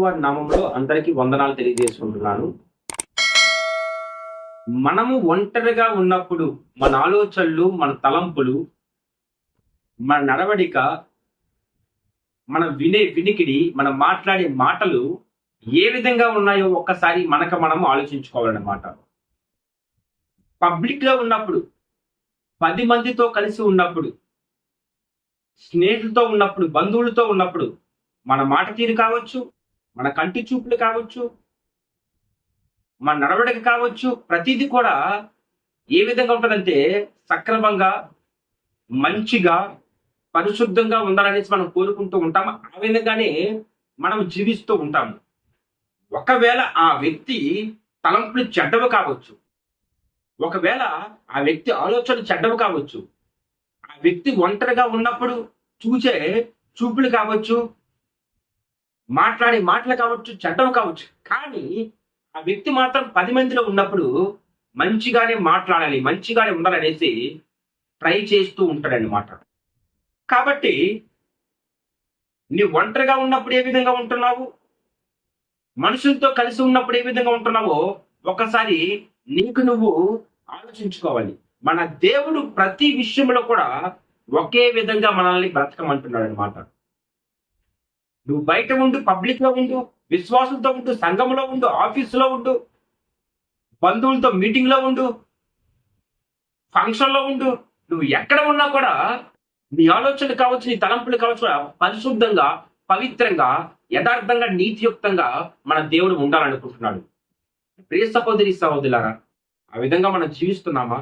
వారి నామంలో అందరికీ వందనాలు తెలియజేసుకుంటున్నాను. మనము ఒంటరిగా ఉన్నప్పుడు మన ఆలోచనలు, మన తలంపులు, మన నడవడిక, మన వినికిడి, మనం మాట్లాడే మాటలు ఏ విధంగా ఉన్నాయో ఒక్కసారి మనం ఆలోచించుకోవాలన్నమాట. పబ్లిక్ లో ఉన్నప్పుడు, 10 మందితో కలిసి ఉన్నప్పుడు, స్నేహితులతో ఉన్నప్పుడు, బంధువులతో ఉన్నప్పుడు మన మాట తీరు కావచ్చు, మన కంటి చూపులు కావచ్చు, మన నడవడిక కావచ్చు, ప్రతిదీ కూడా ఏ విధంగా ఉంటుందంటే సక్రమంగా, మంచిగా, పరిశుద్ధంగా ఉండాలనేసి మనం కోరుకుంటూ ఉంటాము. ఆ విధంగానే మనం జీవిస్తూ ఉంటాము. ఒకవేళ ఆ వ్యక్తి తలంపులు చెడ్డవి కావచ్చు, ఒకవేళ ఆ వ్యక్తి ఆలోచనలు చెడ్డవి కావచ్చు, ఆ వ్యక్తి ఒంటరిగా ఉన్నప్పుడు చూసే చూపులు కావచ్చు, మాట్లాడే మాటలు కావచ్చు, చెడ్డవి కావచ్చు. కానీ ఆ వ్యక్తి మాత్రం 10 మందిలో ఉన్నప్పుడు మంచిగానే మాట్లాడాలి, మంచిగానే ఉండాలనేసి ట్రై చేస్తూ ఉంటాడన్నమాట. కాబట్టి నీవు ఒంటరిగా ఉన్నప్పుడు ఏ విధంగా ఉంటున్నావు, మనుషులతో కలిసి ఉన్నప్పుడు ఏ విధంగా ఉంటున్నావో ఒకసారి నీకు నువ్వు ఆలోచించుకోవాలి. మన దేవుడు ప్రతి విషయంలో కూడా ఒకే విధంగా మనల్ని బ్రతకమంటున్నాడు అనమాట. నువ్వు బయట ఉండు, పబ్లిక్ లో ఉండు, విశ్వాసంతో ఉండు, సంఘంలో ఉండు, ఆఫీసులో ఉండు, బంధువులతో మీటింగ్ లో ఉండు, ఫంక్షన్ లో ఉండు, నువ్వు ఎక్కడ ఉన్నా కూడా నీ ఆలోచనలు కావచ్చు, నీ తలంపులు కావచ్చు, పరిశుద్ధంగా, పవిత్రంగా, యథార్థంగా, నీతియుక్తంగా మన దేవుడు ఉండాలనుకుంటున్నాడు. ప్రియ సహోదరి సహోదరులారా, ఆ విధంగా మనం జీవిస్తున్నామా?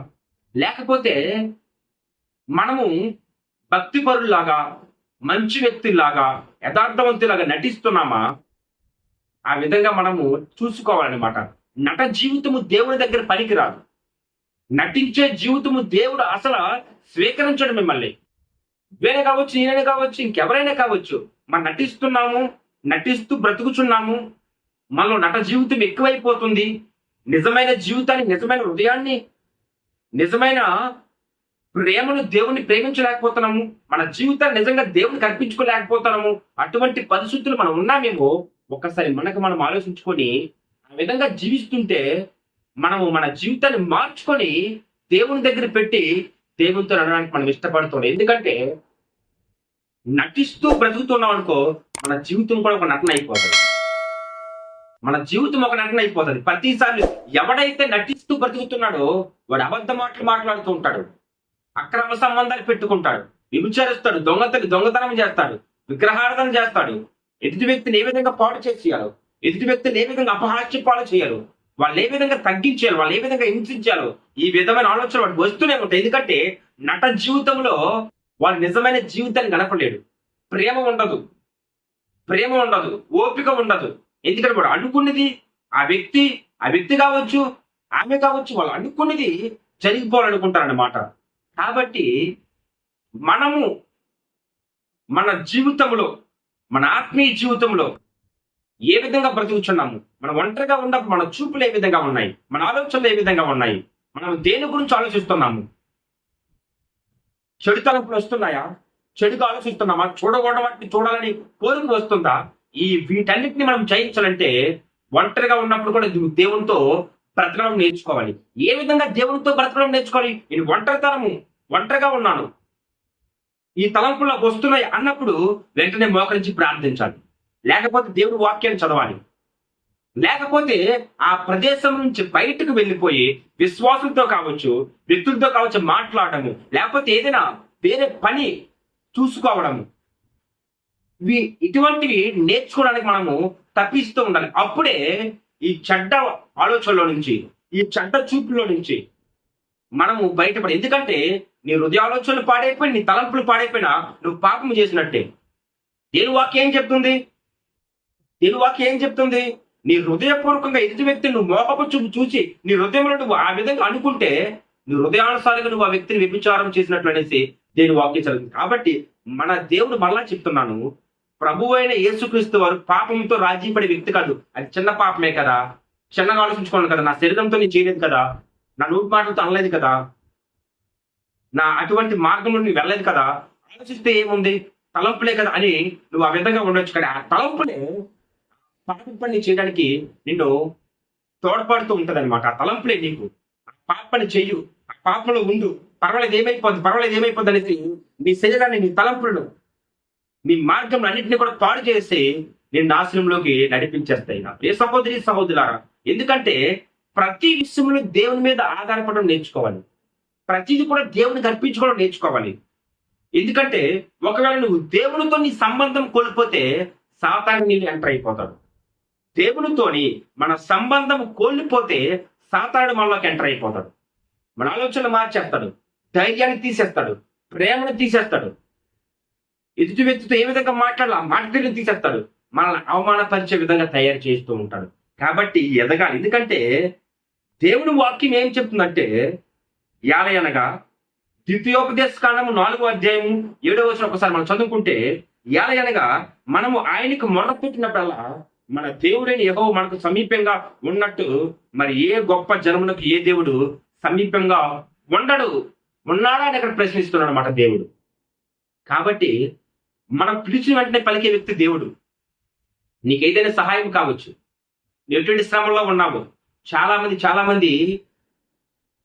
లేకపోతే మనము భక్తి పరులాగా, మంచి వ్యక్తుల్లాగా, యథార్థవంతులాగా నటిస్తున్నామా? ఆ విధంగా మనము చూసుకోవాలన్నమాట. నట జీవితము దేవుని దగ్గర పనికిరాదు. నటించే జీవితము దేవుడు అసలు స్వీకరించడు మిమ్మల్ని. వేరే కావచ్చు, నేనే కావచ్చు, ఇంకెవరైనా కావచ్చు. మనం నటిస్తున్నాము, నటిస్తూ బ్రతుకుచున్నాము, మనలో నట జీవితం ఎక్కువైపోతుంది. నిజమైన జీవితాన్ని, నిజమైన హృదయాన్ని, నిజమైన ప్రేమను దేవుణ్ణి ప్రేమించలేకపోతున్నాము. మన జీవితాన్ని నిజంగా దేవునికి అర్పించుకోలేకపోతున్నాము. అటువంటి పరిస్థితులు మనం ఉన్నామేమో ఒక్కసారి మనం ఆలోచించుకొని ఆ విధంగా జీవిస్తుంటే మనము మన జీవితాన్ని మార్చుకొని దేవుని దగ్గర పెట్టి దేవునితో నడవడానికి మనం ఇష్టపడుతున్నాం. ఎందుకంటే నటిస్తూ బ్రతుకుతున్నాం అనుకో, మన జీవితం కూడా ఒక నటన అయిపోతుంది. మన జీవితం ఒక నటన అయిపోతుంది. ప్రతిసారి ఎవడైతే నటిస్తూ బ్రతుకుతున్నాడో వాడు అబద్ధ మాటలు మాట్లాడుతూ ఉంటాడు, అక్రమ సంబంధాలు పెట్టుకుంటాడు, విభచారిస్తాడు, దొంగతనం చేస్తాడు, విగ్రహారాధన చేస్తాడు. ఎదుటి వ్యక్తిని ఏ విధంగా పాడు చేసేయాలో, ఎదుటి వ్యక్తిని ఏ విధంగా అపహాస్య పాడు చేయాలో, వాళ్ళు ఏ విధంగా తగ్గించాలి, వాళ్ళు ఏ విధంగా హింసించాలో, ఈ విధమైన ఆలోచన వాడు వస్తూనే ఉంటాయి. ఎందుకంటే నట జీవితంలో వాడు నిజమైన జీవితాన్ని గడపలేడు. ప్రేమ ఉండదు, ఓపిక ఉండదు. ఎందుకంటే వాడు అనుకున్నది ఆ వ్యక్తి కావచ్చు, ఆమె కావచ్చు, వాళ్ళు అనుకున్నది జరిగిపోవాలనుకుంటారన్నమాట. కాబట్టి మనము మన జీవితంలో, మన ఆత్మీయ జీవితంలో ఏ విధంగా బ్రతుకుచున్నాము, మనం ఒంటరిగా ఉన్నప్పుడు మన చూపులు ఏ విధంగా ఉన్నాయి, మన ఆలోచనలు ఏ విధంగా ఉన్నాయి, మనం దేని గురించి ఆలోచిస్తున్నాము? చెడు తలంపులు వస్తున్నాయా? చెడుగా ఆలోచిస్తున్నామా? చూడకూడదు వాటిని చూడాలని కోరిక వస్తుందా? వీటన్నిటిని మనం జయించాలంటే ఒంటరిగా ఉన్నప్పుడు కూడా దేవునితో బ్రతకడం నేర్చుకోవాలి. ఏ విధంగా దేవునితో బ్రతకడం నేర్చుకోవాలి? నేను ఒంటరిగా ఉన్నాను, ఈ తలంపులు వస్తున్నాయి అన్నప్పుడు వెంటనే మోకరించి ప్రార్థించాలి. లేకపోతే దేవుడి వాక్యాన్ని చదవాలి. లేకపోతే ఆ ప్రదేశం నుంచి బయటకు వెళ్ళిపోయి విశ్వాసులతో కావచ్చు, వ్యక్తులతో కావచ్చు మాట్లాడము, లేకపోతే ఏదైనా వేరే పని చూసుకోవడము, ఇటువంటివి నేర్చుకోవడానికి మనము తప్పిస్తూ ఉండాలి. అప్పుడే ఈ చెడ్డ ఆలోచనలో నుంచి, ఈ చెడ్డ చూపులో నుంచి మనము బయటపడి. ఎందుకంటే నీ హృదయ ఆలోచనలు పాడైపోయి, నీ తలంపులు పాడైపోయినా నువ్వు పాపము చేసినట్టే. దేవుని వాక్యం ఏం చెప్తుంది? నీ హృదయపూర్వకంగా ఎదుటి వ్యక్తిని నువ్వు మోహపు చూపు చూసి నీ హృదయంలో నువ్వు ఆ విధంగా అనుకుంటే నీ హృదయానుసారంగా నువ్వు ఆ వ్యక్తిని వ్యభిచారం చేసినట్లు అనేసి దేవుని వాక్యం చదువుతుంది. కాబట్టి మన దేవుడు మళ్ళా చెప్తున్నాను, ప్రభు అయిన యేసుక్రీస్తు వారు పాపంతో రాజీ పడే వ్యక్తి కాదు. అది చిన్న పాపమే కదా, చిన్నగా ఆలోచించుకోవాలి కదా, నా శరీరంతో నేను చేయలేదు కదా, నా నోటి మాటలతో అనలేదు కదా, నా అటువంటి మార్గంలో నువ్వు వెళ్ళలేదు కదా, ఆలోచిస్తే ఏముంది, తలంపులే కదా అని నువ్వు ఆ విధంగా ఉండొచ్చు. కానీ ఆ తలంపులే పాపం పని చేయడానికి నిన్ను తోడ్పడుతూ ఉంటది అనమాట. ఆ తలంపులే నీకు ఆ పాప పని చెయ్యు, ఆ పాపంలో ఉండు, పర్వాలేదు ఏమైపోద్ది అనేది నీ శరీరాన్ని, నీ తలంపులను, నీ మార్గం అన్నింటినీ కూడా పాడు చేసి నేను నాశనంలోకి నడిపించేస్తాయి. నా ప్రియ సహోదరి సహోదరులారా, ఎందుకంటే ప్రతి విషయంలో దేవుని మీద ఆధారపడడం నేర్చుకోవాలి. ప్రతిది కూడా దేవునికి అర్పించుకోవడం నేర్చుకోవాలి. ఎందుకంటే ఒకవేళ నువ్వు దేవునితో నీ సంబంధం కోల్పోతే సాతాను నీళ్ళు ఎంటర్ అయిపోతాడు. దేవునితోని మన సంబంధం కోల్పోతే సాతానుడు మనలోకి ఎంటర్ అయిపోతాడు. మన ఆలోచనలు మార్చేస్తాడు, ధైర్యాన్ని తీసేస్తాడు, ప్రేమను తీసేస్తాడు, ఎదుటి వ్యక్తితో ఏ విధంగా మాట్లాడాలి ఆ మాట తీరుని తీసేస్తాడు, మనల్ని అవమానపరిచే విధంగా తయారు చేస్తూ ఉంటాడు. కాబట్టి ఎదగాలి. ఎందుకంటే దేవుని వాక్యం ఏం చెప్తుందంటే, యాలయనగా ద్వితీయోపదేశ కాండము 4వ అధ్యాయము 7వ వచనం ఒకసారి మనం చదువుకుంటే, యాలయనగా మనము ఆయనకు మొర్ర పెట్టినప్పుడల్లా మన దేవుడైన యెహోవా మనకు సమీపంగా ఉన్నట్టు మరి ఏ గొప్ప జనమునకు ఏ దేవుడు సమీపంగా ఉండడు. ఉన్నాడా అని అక్కడ ప్రశ్నిస్తున్నాడు అన్నమాట దేవుడు. కాబట్టి మనం పిలిచిన వెంటనే పలికే వ్యక్తి దేవుడు. నీకేదైనా సహాయం కావచ్చు, నువ్వు ఎటువంటి శ్రమంలో ఉన్నావు. చాలా మంది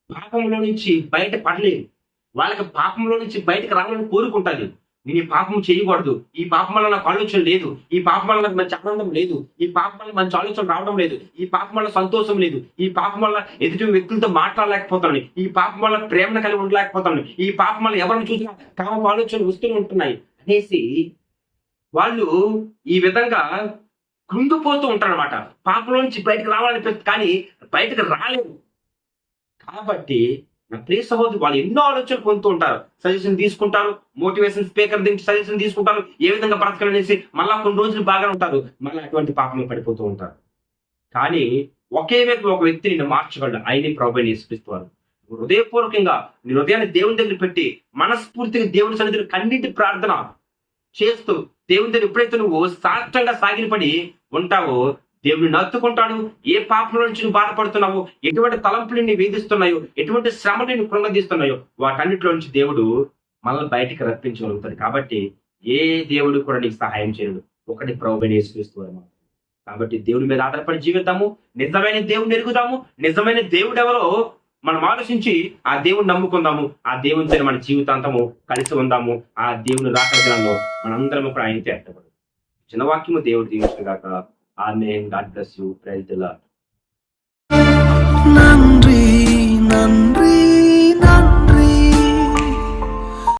పాపంలో నుంచి బయట పడలేరు. వాళ్ళకి పాపంలో నుంచి బయటకు రావాలని కోరుకుంటుంది. నేను ఈ పాపం చేయకూడదు, ఈ పాపం వల్ల నాకు ఆలోచన లేదు, ఈ పాపం వల్ల నాకు మంచి ఆనందం లేదు, ఈ పాపం వల్ల మంచి ఆలోచన రావడం లేదు, ఈ పాపం వల్ల సంతోషం లేదు, ఈ పాపం వల్ల ఎదుటి వ్యక్తులతో మాట్లాడలేకపోతాను, ఈ పాపం వల్ల ప్రేమను కలిగి ఉండలేకపోతాను, ఈ పాపం వల్ల ఎవరిని చూసినా కామ ఆలోచనలు వస్తూనే ఉంటున్నాయి అనేసి వాళ్ళు ఈ విధంగా కృంగిపోతూ ఉంటారు అనమాట. పాపంలో నుంచి బయటకు రావాలనిపిస్తుంది కానీ బయటకు రాలేరు. కాబట్టి నా ప్రియ సహోదరు, వాళ్ళు ఎన్నో ఆలోచనలు పొందుతూ ఉంటారు, సజెషన్ తీసుకుంటారు, మోటివేషన్ స్పీకర్ నుంచి సజెషన్ తీసుకుంటారు, ఏ విధంగా బ్రతకాలనేసి. మళ్ళా కొన్ని రోజులు బాగా ఉంటారు, మళ్ళీ అటువంటి పాపంలో పడిపోతూ ఉంటారు. కానీ ఒక వ్యక్తి నిన్ను మార్చగలడు, ఆయనే ప్రభువైన యేసుక్రీస్తు వారు. హృదయపూర్వకంగా నీ హృదయాన్ని దేవుని దగ్గర పెట్టి మనస్ఫూర్తిగా దేవుని సన్నిధిలో కన్నీటి ప్రార్థన చేస్తూ దేవుని దగ్గర ఎప్పుడైతే నువ్వు సాష్టంగా సాగిలపడి ఉంటావో దేవుని నత్తుకుంటాడు. ఏ పాపంలో నుంచి నువ్వు బాధపడుతున్నావో, ఎటువంటి తలంపులు నీ వేధిస్తున్నాయో, ఎటువంటి శ్రమలు నిన్ను కృంగదీస్తున్నాయో వాటన్నిటిలో నుంచి దేవుడు మనల్ని బయటికి రప్పించగలుగుతాడు. కాబట్టి ఏ దేవుడు కూడా నీకు సహాయం చేయడు, ఒకటి ప్రభువైన యేసుక్రీస్తు వారు మాత్రమే. కాబట్టి దేవుని మీద ఆధారపడి జీవిద్దాము, నిజమైన దేవుని ఎరుగుదాము, నిజమైన దేవుడు ఎవరో మనం ఆలోచించి ఆ దేవుని నమ్ముకుందాము, ఆ దేవునితో మన జీవితాంతము కలిసి ఉందాము. ఆ దేవుని రాకడ దినాల్లో మనందరము కూడా ఆయన చేర్చబడు. చిన్న వాక్యము దేవుడు దీవించుగాక. ఆమేన్. God bless you. Praise the lord.